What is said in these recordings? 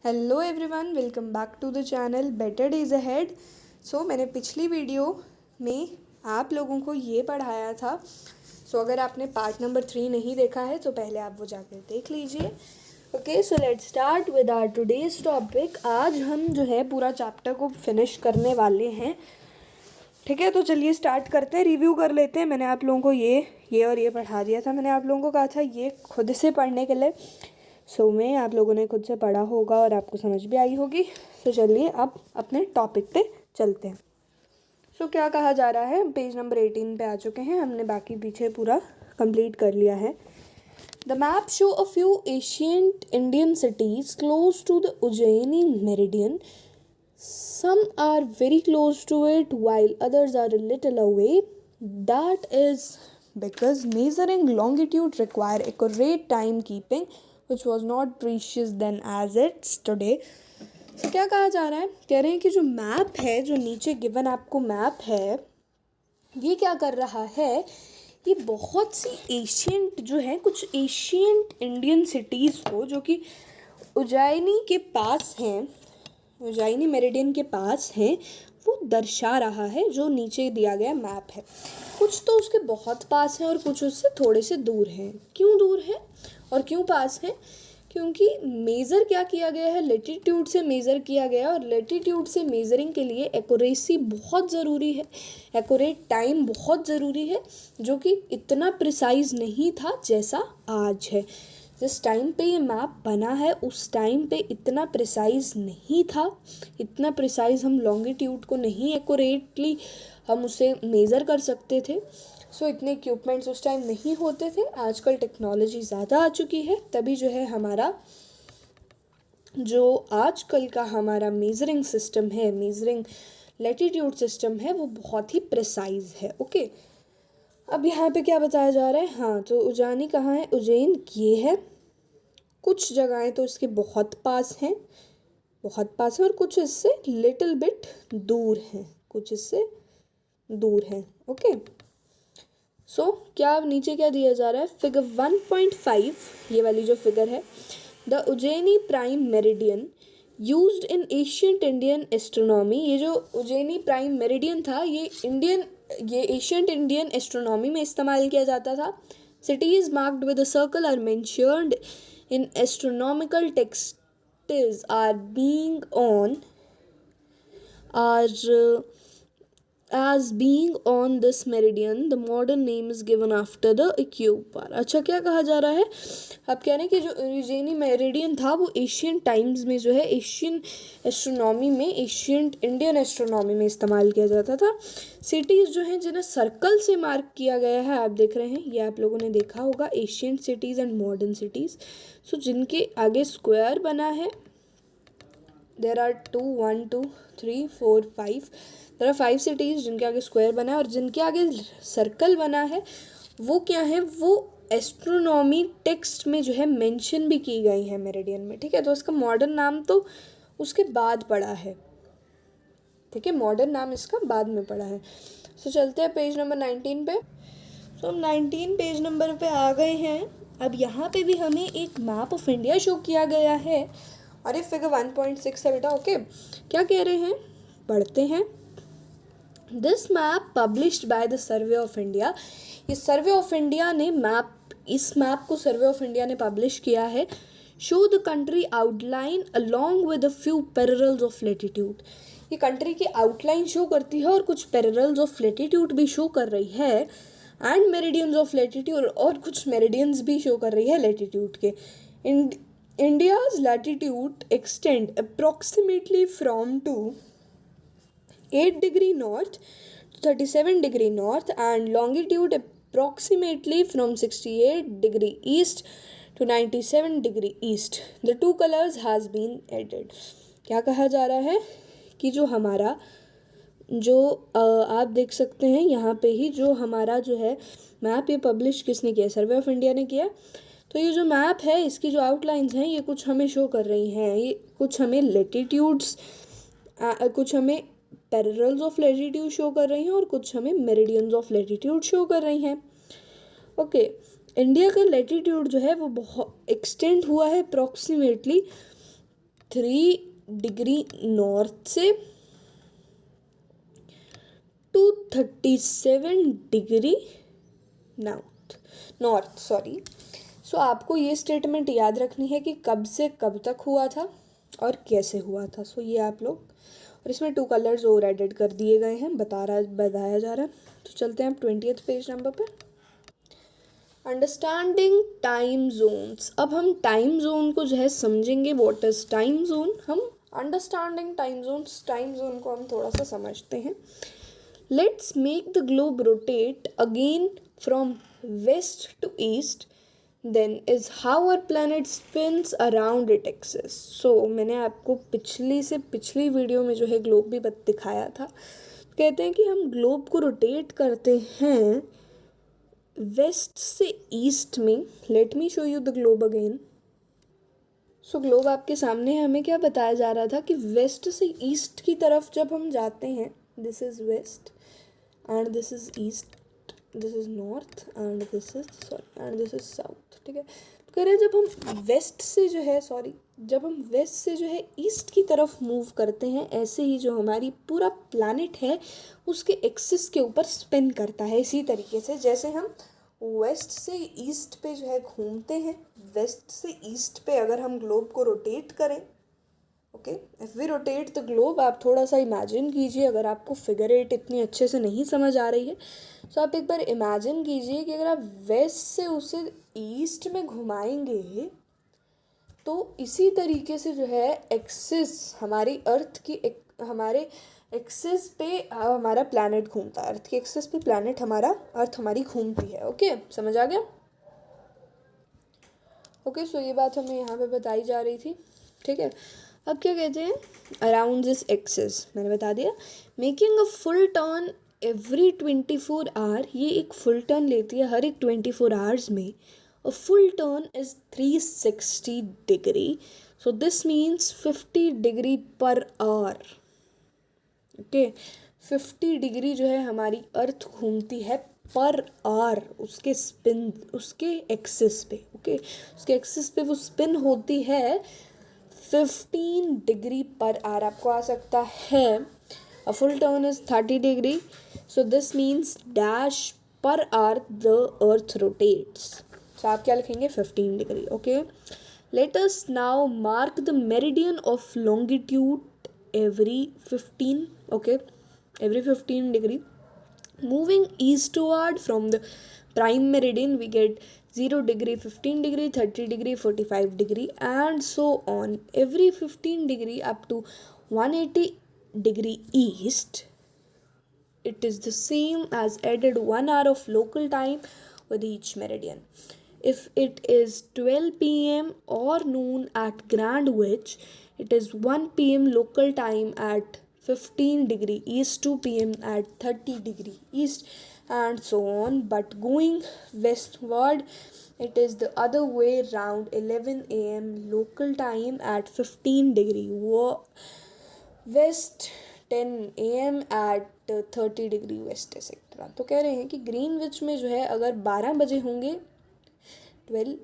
Hello everyone, welcome back to the channel better days ahead. मैंने पिछली video में आप लोगों को ये पढ़ाया था। अगर आपने पार्ट नंबर 3 नहीं देखा है तो पहले आप वो जाकर देख लीजिए। Okay, so let's start with our today's topic. आज हम जो है पूरा चैप्टर को फिनिश करने वाले हैं। ठीक है, तो चलिए स्टार्ट करते हैं। रिव्यू कर लेते हैं। मैंने आप लोगों को ये और ये पढ़ा दिया था। मैंने आप लोगों को कहा था ये खुद से पढ़ने के लिए। में आप लोगों ने खुद से पढ़ा होगा और आपको समझ भी आई होगी। चलिए अब अपने टॉपिक पे चलते हैं। क्या कहा जा रहा है, पेज नंबर 18 पे आ चुके हैं। हमने बाकी पीछे पूरा कंप्लीट कर लिया है। The map show a few ancient Indian cities close to the Ujjaini meridian. Some are very close to it while others are a little away. That is because measuring longitude require accurate timekeeping, which was not precious then as it's today. क्या कहा जा रहा है, कह रहे हैं कि जो मैप है, जो नीचे गिवन आपको मैप है, ये क्या कर रहा है, ये बहुत सी एशियंट जो है, कुछ एशियंट इंडियन सिटीज़ को जो कि उज्जैनी के पास हैं, उज्जैनी मेरिडियन के पास हैं, वो दर्शा रहा है। जो नीचे दिया गया मैप है, कुछ तो उसके बहुत पास हैं और कुछ उससे थोड़े से दूर हैं। क्यों दूर हैं और क्यों पास हैं? क्योंकि मेज़र क्या किया गया है, लेटीट्यूड से मेज़र किया गया, और लेटीट्यूड से मेज़रिंग के लिए एक्यूरेसी बहुत ज़रूरी है, एक्यूरेट टाइम बहुत ज़रूरी है, जो कि इतना प्रिसाइज नहीं था जैसा आज है। जिस टाइम पे ये मैप बना है उस टाइम पे इतना प्रिसाइज नहीं था, इतना प्रिसाइज हम लॉन्गिट्यूड को नहीं एक्यूरेटली हम उसे मेज़र कर सकते थे। इतने इक्विपमेंट्स उस टाइम नहीं होते थे। आजकल टेक्नोलॉजी ज़्यादा आ चुकी है, तभी जो है हमारा जो आजकल का हमारा मेज़रिंग सिस्टम है, मेज़रिंग लैटिट्यूड सिस्टम है, वो बहुत ही प्रिसाइज है। ओके, अब यहाँ पे क्या बताया जा रहा है? हाँ, तो उज्जैनी कहाँ है? उज्जैन ये है। कुछ जगहें तो इसके बहुत पास हैं, बहुत पास हैं, और कुछ इससे लिटिल बिट दूर हैं, कुछ इससे दूर हैं। ओके, क्या नीचे क्या दिया जा रहा है? फिगर 1.5, ये वाली जो फिगर है, the Ujjaini prime meridian used in ancient Indian astronomy. ये जो उज्जैनी प्राइम मेरिडियन था, ये एशियंट इंडियन एस्ट्रोनॉमी में इस्तेमाल किया जाता था। Cities marked with a circle are mentioned in astronomical texts are being on are as being on this meridian. The modern name is given after the equator. अच्छा, क्या कहा जा रहा है? अब कह रहे हैं कि जो उज्जैनी मेरिडियन था वो एशियन टाइम्स में जो है, एशियन एस्ट्रोनॉमी में, एशियंट इंडियन एस्ट्रोनॉमी में इस्तेमाल किया जाता था। सिटीज़ जो हैं जिन्हें सर्कल से मार्क किया गया है, आप देख रहे हैं, ये आप लोगों ने देखा होगा, ancient cities and modern cities. जिनके आगे स्क्वायर बना है, there are 2 1 2 3 4 5, there are 5 cities जिनके आगे स्क्वायर बना है, और जिनके आगे सर्कल बना है वो क्या है, वो एस्ट्रोनॉमी टेक्स्ट में जो है मेंशन भी की गई है मेरिडियन में। ठीक है, तो इसका मॉडर्न नाम तो उसके बाद पड़ा है। ठीक है, मॉडर्न नाम इसका बाद में पड़ा है। चलते हैं पेज नंबर 19 पे। हम 19 पेज नंबर पे आ गए हैं। अब यहाँ पे भी हमें एक मैप ऑफ इंडिया शो किया गया है, और ये फिगर 1.6 है बेटा। ओके, क्या कह रहे हैं, पढ़ते हैं। This map published by the survey of India. ये सर्वे ऑफ इंडिया ने इस मैप को सर्वे ऑफ इंडिया ने पब्लिश किया है। Show the country outline along with a few parallels of latitude. ये कंट्री की आउटलाइन शो करती है और कुछ पैरेलल्स ऑफ लैटिट्यूड भी शो कर रही है, एंड मेरिडियंस ऑफ लैटिट्यूड, और कुछ मेरिडियंस भी शो कर रही है लैटिट्यूड के। India's latitude extend approximately from 8 degree north to 37 degree north, and longitude approximately from 68 degree east to 97 degree east. The two colors has been added. क्या कहा जा रहा है कि जो हमारा आप देख सकते हैं यहाँ पे ही, जो हमारा जो है मैप, ये पब्लिश किसने किया? सर्वे ऑफ इंडिया ने किया। तो ये जो मैप है, इसकी जो आउटलाइंस हैं, ये कुछ हमें शो कर रही हैं, ये कुछ हमें लेटीट्यूड्स, कुछ हमें पैरेलल्स ऑफ लैटिट्यूड शो कर रही हैं, और कुछ हमें मेरिडियंस ऑफ लैटिट्यूड शो कर रही हैं। ओके, इंडिया का लैटिट्यूड जो है वो बहुत एक्सटेंड हुआ है अप्रॉक्सीमेटली 3 डिग्री नॉर्थ से टू 37 डिग्री नॉर्थ सॉरी। सो आपको ये स्टेटमेंट याद रखनी है कि कब से कब तक हुआ था और कैसे हुआ था। सो ये आप लोग, और इसमें 2 कलर्स और एडिट कर दिए गए हैं, बताया जा रहा है। तो चलते हैं अब 20th पेज नंबर पर। Understanding time zones. अब हम टाइम जोन को जो है समझेंगे। What is time zone? हम अंडरस्टैंडिंग टाइम जोन को हम थोड़ा सा समझते हैं। Let's make the globe rotate again from west to east, then is how our planet spins around it axis. So मैंने आपको पिछली वीडियो में जो है ग्लोब भी दिखाया था। कहते हैं कि हम ग्लोब को रोटेट करते हैं वेस्ट से ईस्ट में। Let me show you the globe again. So globe आपके सामने है। हमें क्या बताया जा रहा था कि वेस्ट से ईस्ट की तरफ जब हम जाते हैं, this is west and this is east, this is north and this is south. ठीक है, तो कह रहे हैं जब हम वेस्ट से जो है ईस्ट की तरफ मूव करते हैं, ऐसे ही जो हमारी पूरा प्लैनेट है उसके एक्सिस के ऊपर स्पिन करता है। इसी तरीके से जैसे हम वेस्ट से ईस्ट पे जो है घूमते हैं, वेस्ट से ईस्ट पे अगर हम ग्लोब को रोटेट करें, okay, if we rotate the globe, आप थोड़ा सा इमेजिन कीजिए। अगर आपको फिगर 8 इतनी अच्छे से नहीं समझ आ रही है तो आप एक बार इमेजिन कीजिए कि अगर आप वेस्ट से उसे ईस्ट में घुमाएंगे तो इसी तरीके से जो है एक्सिस हमारी अर्थ की हमारे एक्सिस पे हमारा प्लैनेट घूमता है। अर्थ की एक्सिस पे प्लैनेट अर्थ हमारी घूमती है। ओके, समझ आ गया? ओके, सो ये बात हमें यहाँ पे बताई जा रही थी। ठीक है, अब क्या कहते हैं? अराउंड दिस एक्सिस मैंने बता दिया। Making a full turn every 24 hour. ये एक फुल टर्न लेती है हर एक 24 आवर्स में। अ full turn is 360 degree, so this means 50 degree per hour. Okay, 50 degree जो है हमारी अर्थ घूमती है पर आवर उसके एक्सिस पे। ओके, उसके एक्सिस पे वो स्पिन होती है 15 डिग्री पर आवर। आपको आ सकता है a full turn is 30 degree, so this means dash per hour the earth rotates. So आप क्या लिखेंगे? 15 degree. Okay, let us now mark the meridian of longitude every 15 degree. Moving eastward from the prime meridian, we get 0 degree, 15 degree, 30 degree, 45 degree, and so on. Every 15 degree up to 180 degree east, it is the same as added 1 hour of local time with each meridian. If it is 12 p.m. or noon at Greenwich, it is 1 p.m. local time at 15 degree east, 2 p.m. at 30 degree east, and so on. But going westward, it is the other way round, 11 a.m. local time at 15 degree west, 10 a.m. at 30 degree west etcetera. तो कह रहे हैं कि Greenwich में जो है अगर 12 बजे होंगे, 12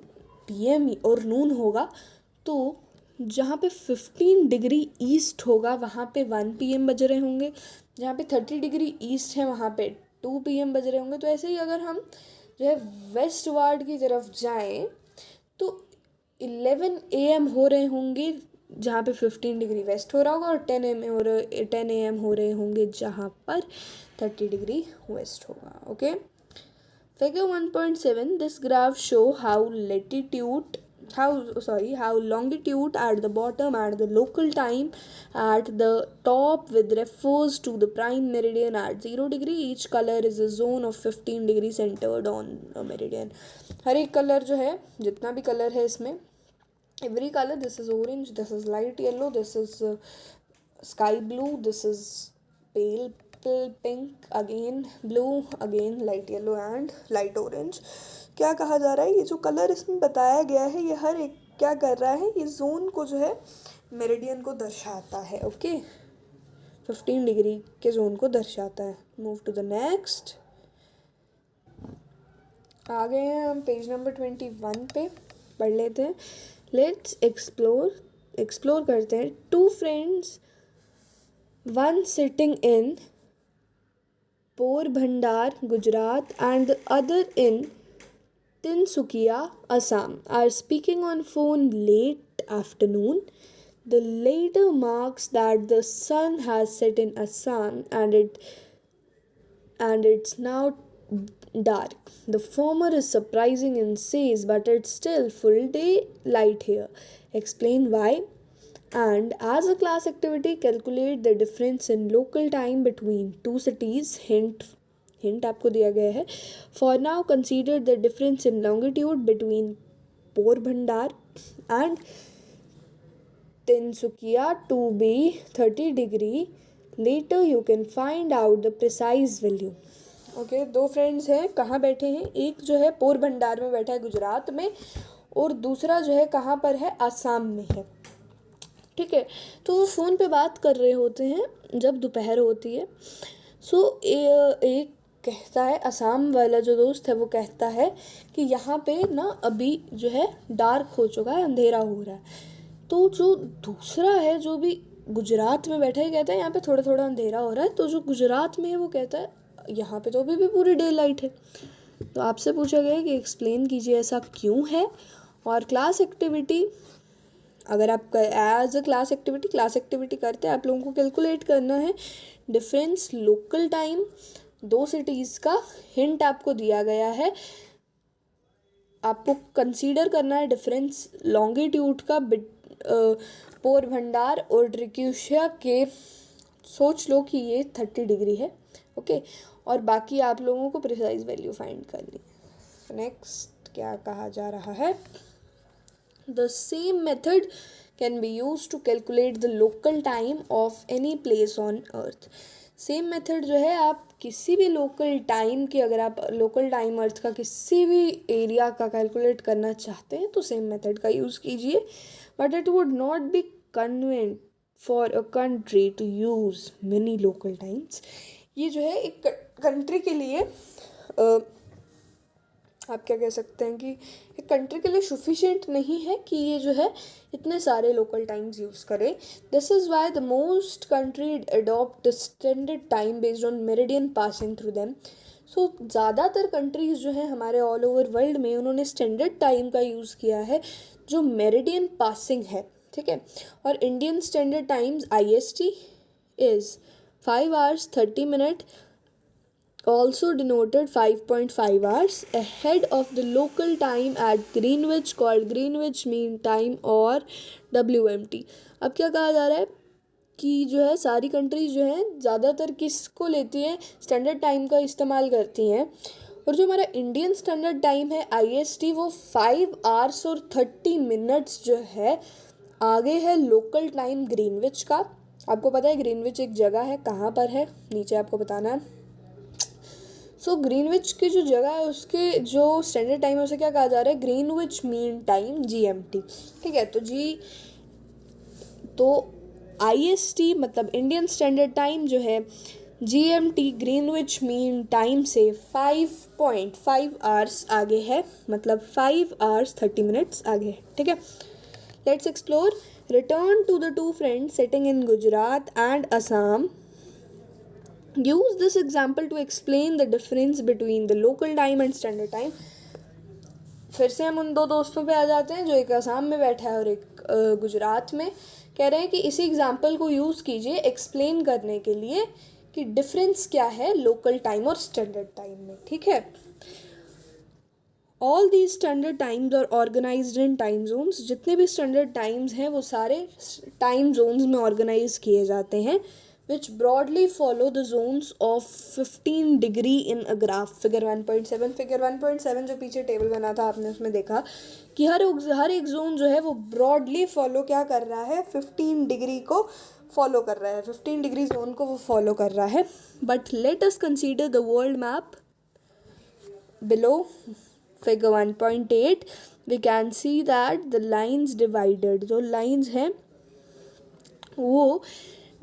PM और नून होगा, तो जहाँ पे 15 डिग्री ईस्ट होगा वहाँ पे 1 PM बज रहे होंगे। जहाँ पे 30 डिग्री ईस्ट है वहाँ पे 2 PM बज रहे होंगे। तो ऐसे ही अगर हम जो है वेस्ट वार्ड की तरफ जाएं तो 11 AM हो रहे होंगे जहाँ पे 15 डिग्री वेस्ट हो रहा होगा, और 10 AM हो रहे होंगे जहाँ पर 30 डिग्री वेस्ट होगा। Okay, Figure 1.7, this graph show how longitude at the bottom and the local time at the top with refers to the prime meridian at 0 degree. Each color is a zone of 15 degree centered on a meridian. हर एक colour जो है, जितना भी colour है इसमें, every color, this is orange, this is light yellow, this is sky blue, this is pale pink, again blue, again light yellow and light orange. क्या कहा जा रहा है? ये जो कलर इसमें बताया गया है, ये हर एक क्या कर रहा है? ये जोन को जो है मेरिडियन को दर्शाता है। ओके, 15 डिग्री के जोन को दर्शाता है। Move to the next. आ गए हैं हम पेज नंबर 21 पे, पढ़ लेते हैं। लेट्स एक्सप्लोर एक्सप्लोर करते हैं। Two friends, one sitting in Porbandar, Gujarat, and the other in Tinsukia, Assam, are speaking on phone late afternoon. The later marks that the sun has set in Assam and it's now dark. The former is surprising and says, but it's still full day light here. Explain why. And as a class activity, calculate the difference in local time between two cities. Hint आपको दिया गया है. For now, consider the difference in longitude between Porbandar and Tinsukia to be 30 degree. Later you can find out the precise value. Okay, दो friends हैं, कहाँ बैठे हैं? एक जो है पोरबंदर में बैठा है गुजरात में, और दूसरा जो है कहाँ पर है? आसाम में है। ठीक है, तो वो फ़ोन पे बात कर रहे होते हैं जब दोपहर होती है। सो एक कहता है, असम वाला जो दोस्त है वो कहता है कि यहाँ पे ना अभी जो है डार्क हो चुका है, अंधेरा हो रहा है। तो जो दूसरा है जो भी गुजरात में बैठा है कहता है यहाँ पे थोड़ा थोड़ा अंधेरा हो रहा है। तो जो गुजरात में है वो कहता है यहाँ पे तो अभी भी पूरी डे लाइट है। तो आपसे पूछा गया है कि एक्सप्लेन कीजिए ऐसा क्यों है। और क्लास एक्टिविटी, अगर आप एज अ क्लास एक्टिविटी करते हैं, आप लोगों को कैलकुलेट करना है डिफरेंस लोकल टाइम दो सिटीज़ का। हिंट आपको दिया गया है, आपको कंसीडर करना है डिफरेंस लॉन्गिट्यूड का पोरबंदर और त्रिकुशिया के। सोच लो कि ये 30 डिग्री है। ओके, और बाकी आप लोगों को प्रिसाइज वैल्यू फाइंड करनी। नेक्स्ट क्या कहा जा रहा है? The same method can be used to calculate the local time of any place on earth. Same method जो है, आप किसी भी लोकल टाइम की, अगर आप लोकल टाइम अर्थ का किसी भी एरिया का कैलकुलेट करना चाहते हैं तो सेम मेथड का यूज़ कीजिए। But it would not be convenient for a country to use many local times. ये जो है एक कंट्री के लिए आप क्या कह सकते हैं कि एक कंट्री के लिए सफिशिएंट नहीं है कि ये जो है इतने सारे लोकल टाइम्स यूज़ करें। This is why the most country adopt standard time based on meridian passing through them. So ज़्यादातर कंट्रीज़ जो है हमारे ऑल ओवर वर्ल्ड में, उन्होंने स्टैंडर्ड टाइम का यूज़ किया है जो मेरिडियन पासिंग है। ठीक है, और Indian standard times IST is 5 hours 30 minutes, also denoted 5.5 hours ahead of the local time at Greenwich, called Greenwich Mean Time और WMT। अब क्या कहा जा रहा है कि जो है सारी कंट्रीज जो हैं ज़्यादातर किसको लेती हैं? स्टैंडर्ड टाइम का इस्तेमाल करती हैं। और जो हमारा इंडियन स्टैंडर्ड टाइम है IST, वो 5 hours और 30 minutes जो है आगे है लोकल टाइम ग्रीनविच का। आपको पता है ग्रीनविच एक जगह है, कहाँ पर है नीचे आपको बताना है। सो ग्रीनविच की जो जगह है उसके जो स्टैंडर्ड टाइम है उसे क्या कहा जा रहा है? Greenwich mean time GMT। ठीक है, तो IST मतलब इंडियन स्टैंडर्ड टाइम जो है GMT ग्रीनविच मीन टाइम से 5.5 hours आगे है, मतलब 5 hours 30 minutes आगे है। ठीक है, let's explore. Return to the two friends sitting in Gujarat and Assam. Use this example to explain the difference between the local time and standard time. फिर से हम उन दो दोस्तों पे आ जाते हैं जो एक असम में बैठा है और एक गुजरात में। कह रहे हैं कि इसी एग्जाम्पल को यूज़ कीजिए एक्सप्लेन करने के लिए कि डिफरेंस क्या है लोकल टाइम और स्टैंडर्ड टाइम में। ठीक है, ऑल दीज स्टैंडर्ड टाइम्स और ऑर्गेनाइज्ड इन टाइम जोन्स। जितने भी स्टैंडर्ड टाइम्स हैं वो सारे टाइम जोन्स में ऑर्गेनाइज किए जाते हैं, which broadly follow the zones of 15 degree in a graph. Figure 1.7 figure 1.7 जो पीछे टेबल बना था आपने उसमें देखा कि हर एक जोन जो है वो ब्रॉडली फॉलो क्या कर रहा है? 15 डिग्री को फॉलो कर रहा है, 15 डिग्री जोन को वो फॉलो कर रहा है। But let us consider the world map below figure 1.8। We can see that the lines divided, जो लाइन्स हैं वो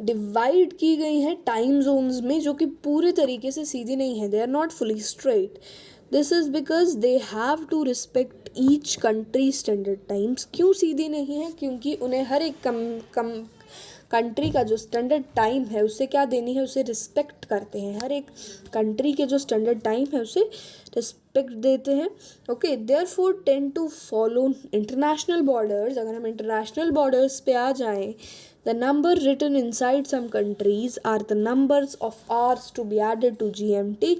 डिवाइड की गई हैं टाइम जोन्स में, जो कि पूरे तरीके से सीधी नहीं है। They are not fully straight. This is because they have to respect each country standard times. क्यों सीधी नहीं है? क्योंकि उन्हें हर एक कंट्री का जो स्टैंडर्ड टाइम है उसे क्या देनी है, उसे रिस्पेक्ट करते हैं। हर एक कंट्री के जो स्टैंडर्ड टाइम है उसे रिस्पेक्ट देते हैं। Okay, therefore tend to follow international borders. अगर हम इंटरनेशनल बॉर्डर्स पे आ जाएं, the number written inside some countries are the numbers of hours to be added to GMT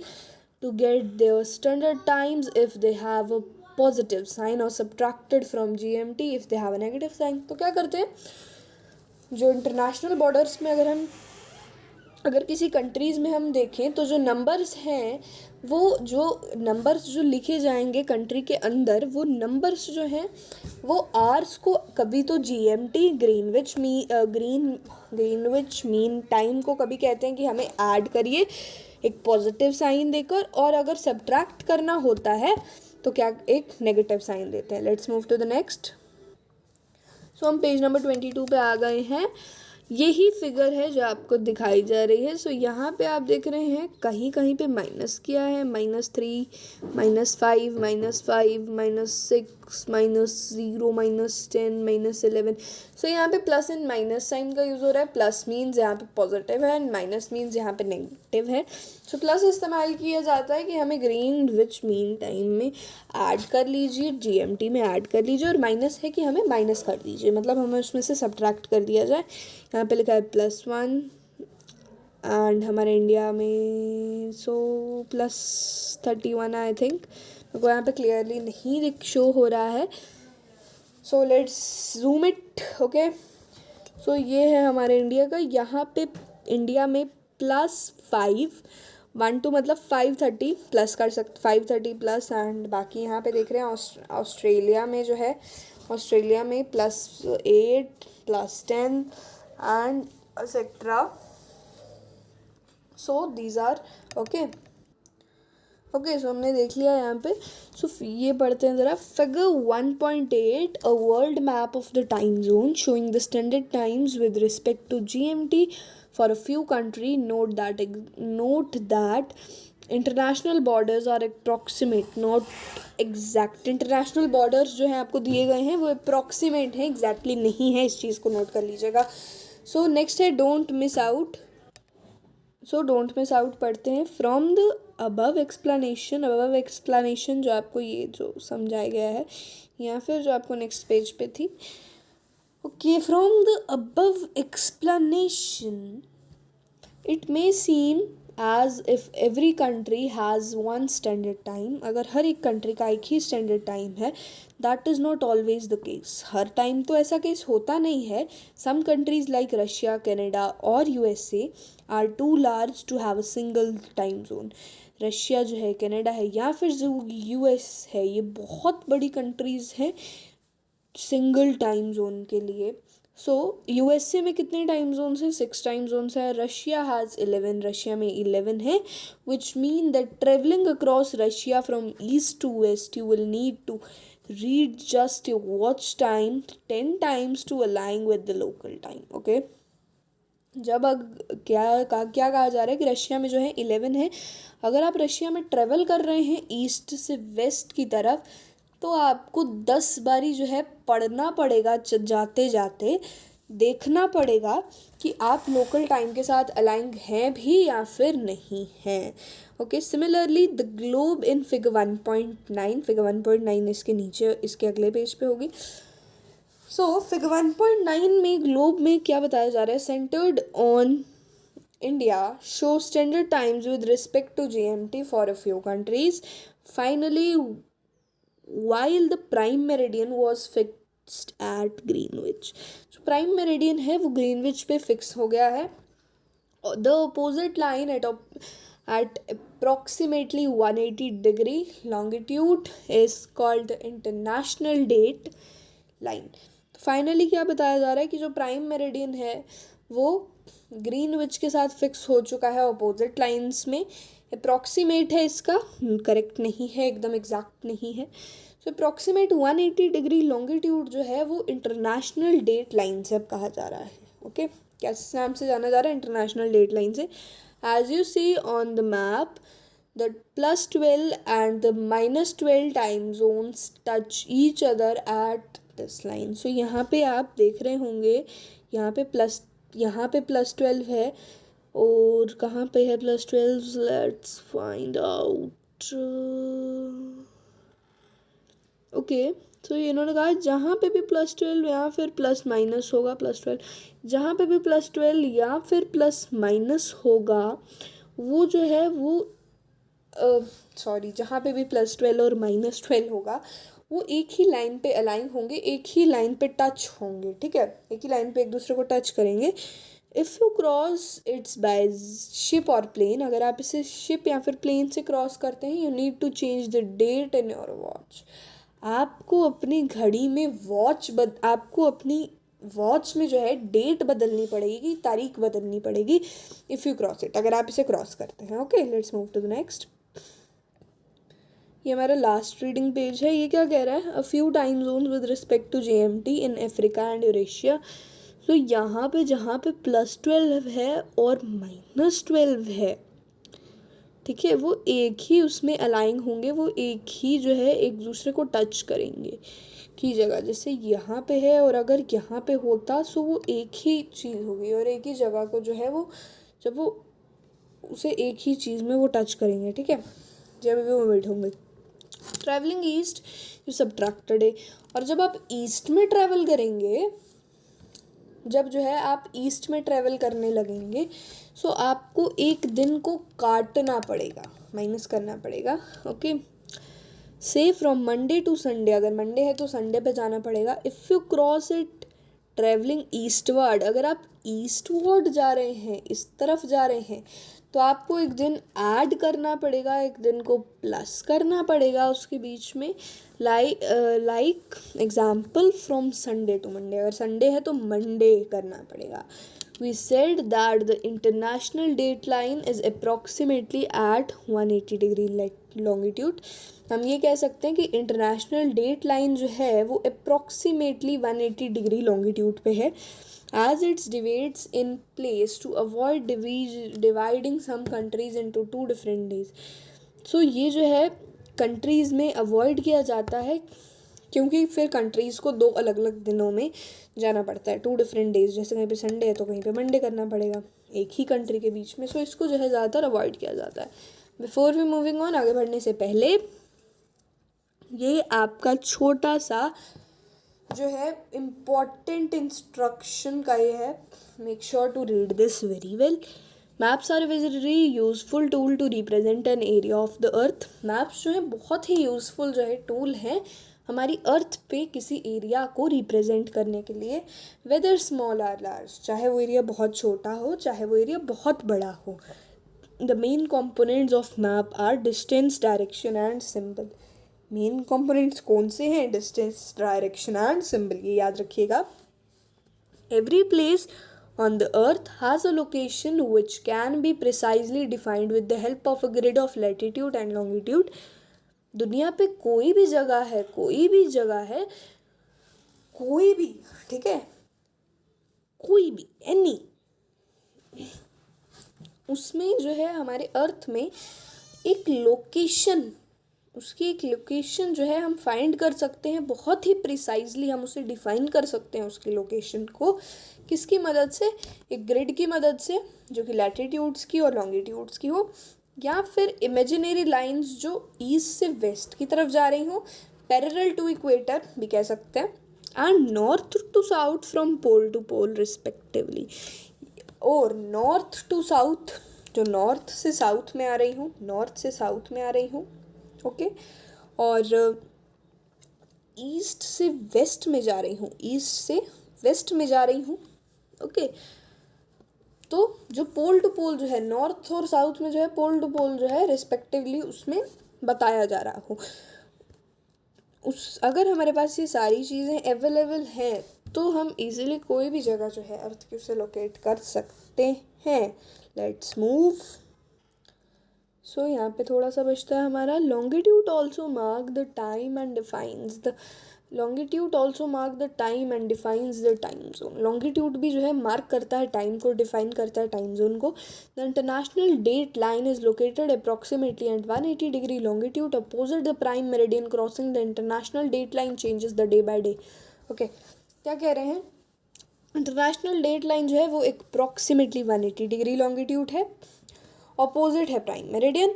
to get their standard times if they have a positive sign or subtracted from GMT if they have a negative sign। तो क्या करते हैं, जो international borders में अगर किसी countries में हम देखें तो जो नंबर्स हैं, वो जो नंबर्स जो लिखे जाएंगे कंट्री के अंदर, वो नंबर्स जो हैं वो आवर्स को कभी तो GMT ग्रीनविच मीन टाइम को कभी कहते हैं कि हमें ऐड करिए एक पॉजिटिव साइन देकर, और अगर सब्ट्रैक्ट करना होता है तो क्या एक नेगेटिव साइन देते हैं। Let's move to the next. So हम पेज नंबर 22 पे आ गए हैं। यही फिगर है जो आपको दिखाई जा रही है। सो यहाँ पे आप देख रहे हैं कहीं कहीं पे माइनस किया है, -3, -5, -5, -6, -0, -10, -11। सो यहाँ पे प्लस एंड माइनस साइन का यूज़ हो रहा है। प्लस मीन्स यहाँ पे पॉजिटिव है एंड माइनस मीन्स यहाँ पे नेगेटिव है। सो प्लस इस्तेमाल किया जाता है कि हमें ग्रीनविच मीन टाइम में ऐड कर लीजिए, GMT में ऐड कर लीजिए, और माइनस है कि हमें माइनस कर दीजिए, मतलब हमें उसमें से सब्ट्रैक्ट कर दिया जाए। यहाँ पे लिखा है +1 एंड हमारे इंडिया में +31 आई थिंक, मेरे को यहाँ पे क्लियरली नहीं शो हो रहा है। So let's zoom it. Okay, so ये है हमारे इंडिया का। यहाँ पे इंडिया में +5, 1 to मतलब 530 प्लस कर सकते, 530 प्लस, एंड बाकी यहाँ पे देख रहे हैं ऑस्ट्रेलिया में जो है, ऑस्ट्रेलिया में +8, +10 and etc. So these are okay। सो हमने देख लिया यहाँ पे। सो ये पढ़ते हैं ज़रा। Figure 1.8, a world map of the time zone showing the standard times with respect to GMT for a few country. Note that international borders are approximate not exact. International borders जो हैं आपको दिए गए हैं वो अप्रॉक्सीमेट हैं, exactly नहीं है। इस चीज़ को नोट कर लीजिएगा। सो नेक्स्ट है don't miss out. So don't miss out पढ़ते हैं। फ्रॉम द अबव एक्सप्लेनेशन जो आपको ये जो समझाया गया है, या फिर जो आपको नेक्स्ट पेज पे थी। Okay, from the above explanation it may seem as if every country has one standard time. अगर हर एक कंट्री का एक ही स्टैंडर्ड टाइम है, that is not always the case. हर टाइम तो ऐसा केस होता नहीं है। Some countries like Russia, Canada और USA are too large to have a single time zone. Russia जो है, कनाडा है, या फिर जो US है, ये बहुत बड़ी कंट्रीज़ हैं सिंगल टाइम जोन के लिए। सो USA में कितने टाइम जोन्स हैं? 6 टाइम जोन्स है। रशिया हैज़ 11, रशिया में 11 है, which mean that travelling across Russia from east to west you will need to readjust your watch time 10 times to align with the local time. Okay, जब क्या कहा जा रहा है कि रशिया में जो है 11 है। अगर आप रशिया में ट्रेवल कर रहे हैं ईस्ट से वेस्ट की तरफ, तो आपको 10 बारी जो है पढ़ना पड़ेगा, जाते जाते देखना पड़ेगा कि आप लोकल टाइम के साथ अलाइन हैं भी या फिर नहीं हैं। Okay, similarly the globe in figure 1.9, figure 1.9 इसके नीचे, इसके अगले पेज पे होगी। सो फिगर 1.9 में ग्लोब में क्या बताया जा रहा है? Centred on India show standard times with respect to GMT for a few countries. Finally while the prime meridian was fixed at Greenwich। जो प्राइम मेरिडियन है वो ग्रीनविच पे फिक्स हो गया है। The opposite line at approximately 180 degree longitude is called the international date line। Finally क्या बताया जा रहा है कि जो प्राइम मेरिडियन है वो ग्रीनविच के साथ फिक्स हो चुका है अपोजिट लाइन्स में। अप्रॉक्सीमेट है, इसका करेक्ट नहीं है, एकदम एग्जैक्ट नहीं है। सो अप्रॉक्सीमेट 180 डिग्री लॉन्गिट्यूड जो है वो इंटरनेशनल डेट लाइन से अब कहा जा रहा है। ओके, किस नाम से जाना जा रहा है? इंटरनेशनल डेट लाइन से। As you see on the map the +12 and the -12 time zones touch each other at this line. So यहाँ पे आप देख रहे होंगे, यहाँ पे +12 है, और कहाँ पे है +12? Let's find out. ओके, तो इन्होंने कहा जहाँ पे भी +12 या फिर प्लस माइनस होगा, +12 जहाँ पे भी +12 या फिर प्लस माइनस होगा, वो जो है वो जहाँ पे भी +12 और -12 होगा, वो एक ही लाइन पे अलाइन होंगे, एक ही लाइन पे टच होंगे. ठीक है, एक ही लाइन पे एक दूसरे को टच करेंगे. If you cross it's by ship और प्लेन, अगर आप इसे शिप या फिर प्लेन से क्रॉस करते हैं, you need to change the date in your watch. आपको अपनी घड़ी में आपको अपनी वॉच में जो है डेट बदलनी पड़ेगी, तारीख बदलनी पड़ेगी, इफ़ यू क्रॉस इट, अगर आप इसे क्रॉस करते हैं. Okay, let's move to the next. ये हमारा लास्ट रीडिंग पेज है. ये क्या कह रहा है? A few time zone with respect to GMT in Africa and Eurasia. तो यहाँ पे जहाँ पे +12 है और -12 है, ठीक है, वो एक ही उसमें अलाइन होंगे, वो एक ही जो है एक दूसरे को टच करेंगे की जगह. जैसे यहाँ पे है और अगर यहाँ पे होता, सो वो एक ही चीज़ होगी, और एक ही जगह को जो है वो, जब वो उसे एक ही चीज़ में वो टच करेंगे. ठीक है, जब भी वो मीट होंगे. ट्रैवलिंग ईस्ट यू सब्ट्रैक्टेड ए, और जब आप ईस्ट में ट्रैवल करेंगे, जब जो है आप ईस्ट में ट्रैवल करने लगेंगे, सो आपको एक दिन को काटना पड़ेगा, माइनस करना पड़ेगा. ओके, से फ्रॉम मंडे टू संडे, अगर मंडे है तो संडे पे जाना पड़ेगा. If you cross it travelling eastward, अगर आप ईस्टवर्ड जा रहे हैं, इस तरफ जा रहे हैं, तो आपको एक दिन ऐड करना पड़ेगा, एक दिन को प्लस करना पड़ेगा उसके बीच में. Like example from Sunday to Monday, अगर संडे है तो मंडे करना पड़ेगा. We said that the international date line is approximately at 180 degree longitude. हम ये कह सकते हैं कि इंटरनेशनल डेट लाइन जो है वो अप्रॉक्सीमेटली 180 डिग्री लॉन्गिट्यूड पे है, as it divides in place to avoid dividing some countries into 2 different days. So ये जो है कंट्रीज़ में अवॉइड किया जाता है, क्योंकि फिर कंट्रीज़ को 2 अलग अलग दिनों में जाना पड़ता है, 2 डिफरेंट डेज. जैसे कहीं पे संडे है तो कहीं पे मंडे करना पड़ेगा, एक ही कंट्री के बीच में. सो इसको जो है ज़्यादातर अवॉइड किया जाता है. बिफोर वी मूविंग ऑन, आगे बढ़ने से पहले ये आपका छोटा सा जो है इम्पॉर्टेंट इंस्ट्रक्शन का ये है. Make sure to read this very well. Maps are very useful tool to represent an area of the earth. Maps जो है बहुत ही यूज़फुल जो है टूल हैं हमारी अर्थ पे किसी एरिया को रिप्रेजेंट करने के लिए, वेदर स्मॉल आर लार्ज, चाहे वो एरिया बहुत छोटा हो, चाहे वो एरिया बहुत बड़ा हो. The main components of map are distance, direction and symbol. Main components कौन से हैं? डिस्टेंस, डायरेक्शन एंड सिंबल, ये याद रखिएगा. Every place on the earth has a location which can be precisely defined with the help of a grid of latitude and longitude. दुनिया पे कोई भी जगह है, कोई भी, ठीक है, कोई भी, एनी, उसमें जो है हमारे अर्थ में एक लोकेशन, उसकी एक लोकेशन जो है हम फाइंड कर सकते हैं, बहुत ही प्रिसाइजली हम उसे डिफाइन कर सकते हैं उसकी लोकेशन को. किसकी मदद से? एक ग्रिड की मदद से, जो कि लैटिट्यूड्स की और लॉन्गिट्यूड्स की हो, या फिर इमेजिनरी लाइंस जो ईस्ट से वेस्ट की तरफ जा रही हो, पैरेलल टू इक्वेटर भी कह सकते हैं, and north to south from pole to pole respectively. और नॉर्थ टू साउथ, जो नॉर्थ से साउथ में आ रही हूँ, नॉर्थ से साउथ में आ रही हूँ, ओके, और ईस्ट से वेस्ट में जा रही हूँ, ईस्ट से वेस्ट में जा रही हूँ, ओके. तो जो पोल टू पोल जो है, नॉर्थ और साउथ में जो है पोल टू पोल जो है रिस्पेक्टिवली उसमें बताया जा रहा हो. अगर हमारे पास ये सारी चीज़ें अवेलेबल हैं तो हम इजीली कोई भी जगह जो है अर्थ की उसे लोकेट कर सकते हैं. Let's move. सो यहाँ पे थोड़ा सा बचता है हमारा. Longitude also mark the time and defines the longitude also mark the time and defines the time zone. Longitude भी जो है मार्क करता है टाइम को, डिफाइन करता है टाइम जोन को। The international date line is located approximately at 180 degree longitude opposite the prime meridian crossing the international date line changes the day by day. Okay, क्या कह रहे हैं, इंटरनेशनल डेट लाइन जो है वो अप्रॉक्सीमेटली 180 डिग्री लॉन्गिट्यूड है, opposite है prime meridian.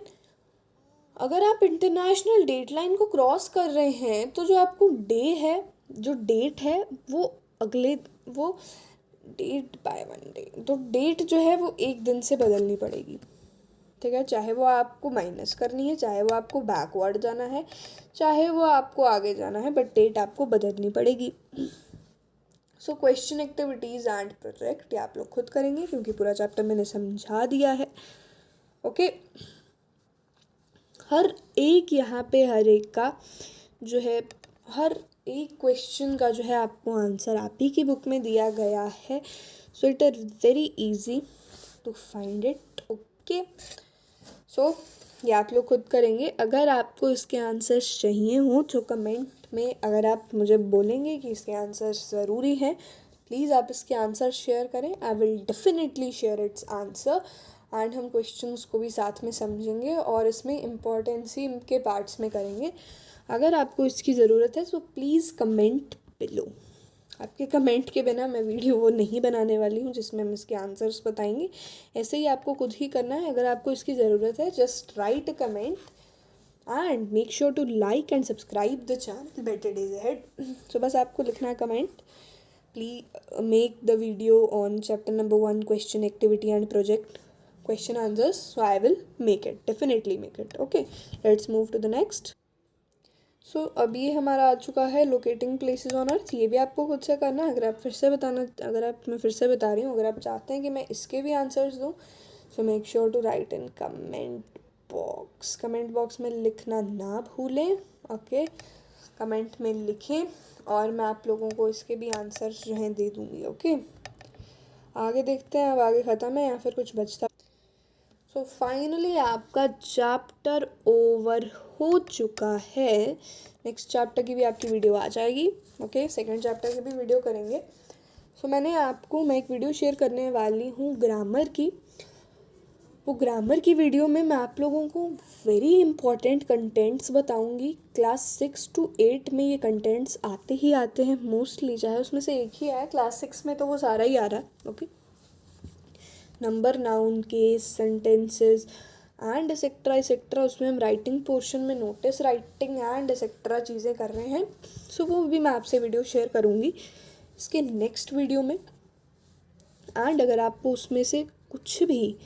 अगर आप इंटरनेशनल डेट लाइन को क्रॉस कर रहे हैं तो जो आपको डे है, जो डेट है वो अगले, वो डेट बाय 1 डे, तो डेट जो है वो एक दिन से बदलनी पड़ेगी, ठीक है। चाहे वो आपको माइनस करनी है, चाहे वो आपको बैकवर्ड जाना है, चाहे वो आपको आगे जाना है, बट डेट आपको बदलनी पड़ेगी। So question activities and project ये आप लोग खुद करेंगे क्योंकि पूरा चैप्टर मैंने समझा दिया है। ओके, हर एक यहाँ पे हर एक का जो है, हर एक क्वेश्चन का जो है आपको आंसर आप ही की बुक में दिया गया है। So it are very easy to find it. Okay, so ये आप लोग खुद करेंगे। अगर आपको इसके आंसर्स चाहिए हो तो कमेंट में अगर आप मुझे बोलेंगे कि इसके आंसर्स ज़रूरी हैं, प्लीज़ आप इसके आंसर शेयर करें। I will definitely share its answer and हम क्वेश्चंस को भी साथ में समझेंगे और इसमें इम्पोर्टेंसी के पार्ट्स में करेंगे। अगर आपको इसकी ज़रूरत है तो प्लीज़ कमेंट बिलो। आपके कमेंट के बिना मैं वीडियो वो नहीं बनाने वाली हूँ जिसमें हम इसके आंसर्स बताएंगे। ऐसे ही आपको खुद ही करना है। अगर आपको इसकी ज़रूरत है just write a comment and make sure to like and subscribe the channel better days ahead. So बस आपको लिखना है comment, please make the video on chapter number 1 question activity and project question answers, so I will make it, definitely make it. Okay, let's move to the next. So अब ये हमारा आ चुका है locating places on earth. ये भी आपको खुद से करना है। अगर आप फिर से बताना, अगर आप, मैं फिर से बता रही हूँ, अगर आप चाहते हैं कि मैं इसके भी आंसर्स दूँ so make sure to write in comment box. Comment box में लिखना ना भूलें। ओके, कमेंट में लिखें और मैं आप लोगों को इसके भी आंसर्स जो हैं दे दूँगी। ओके, आगे देखते हैं अब आगे ख़त्म है या फिर कुछ बचता। सो फाइनली आपका चैप्टर ओवर हो चुका है। नेक्स्ट चैप्टर की भी आपकी वीडियो आ जाएगी। ओके, सेकंड चैप्टर की भी वीडियो करेंगे। सो मैं एक वीडियो शेयर करने वाली हूँ ग्रामर की। वो ग्रामर की वीडियो में मैं आप लोगों को वेरी इंपॉर्टेंट कंटेंट्स बताऊँगी। क्लास 6 to 8 में ये कंटेंट्स आते ही आते हैं मोस्टली, चाहे उसमें से एक ही आए। क्लास 6 में तो वो सारा ही आ रहा है। Okay, number, noun, case, sentences and et cetera et cetera, उसमें हम राइटिंग पोर्शन में नोटिस राइटिंग एंड एसेक्ट्रा चीज़ें कर रहे हैं। सो वो भी मैं आपसे वीडियो शेयर करूँगी इसके नेक्स्ट वीडियो में। एंड अगर आपको उसमें से कुछ भी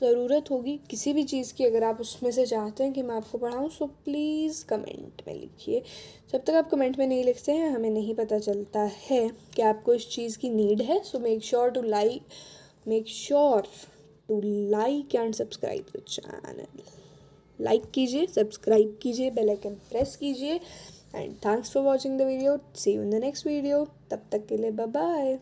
ज़रूरत होगी किसी भी चीज़ की, अगर आप उसमें से चाहते हैं कि मैं आपको पढ़ाऊँ, सो प्लीज़ कमेंट में लिखिए। जब तक आप कमेंट में नहीं लिखते हैं हमें नहीं पता चलता है कि आपको इस चीज़ की नीड है। So make sure to like and subscribe the channel. Like कीजिए, सब्सक्राइब कीजिए, बेल आइकन प्रेस कीजिए and thanks for watching the video. See you in the next video. तब तक के लिए बाय बाय।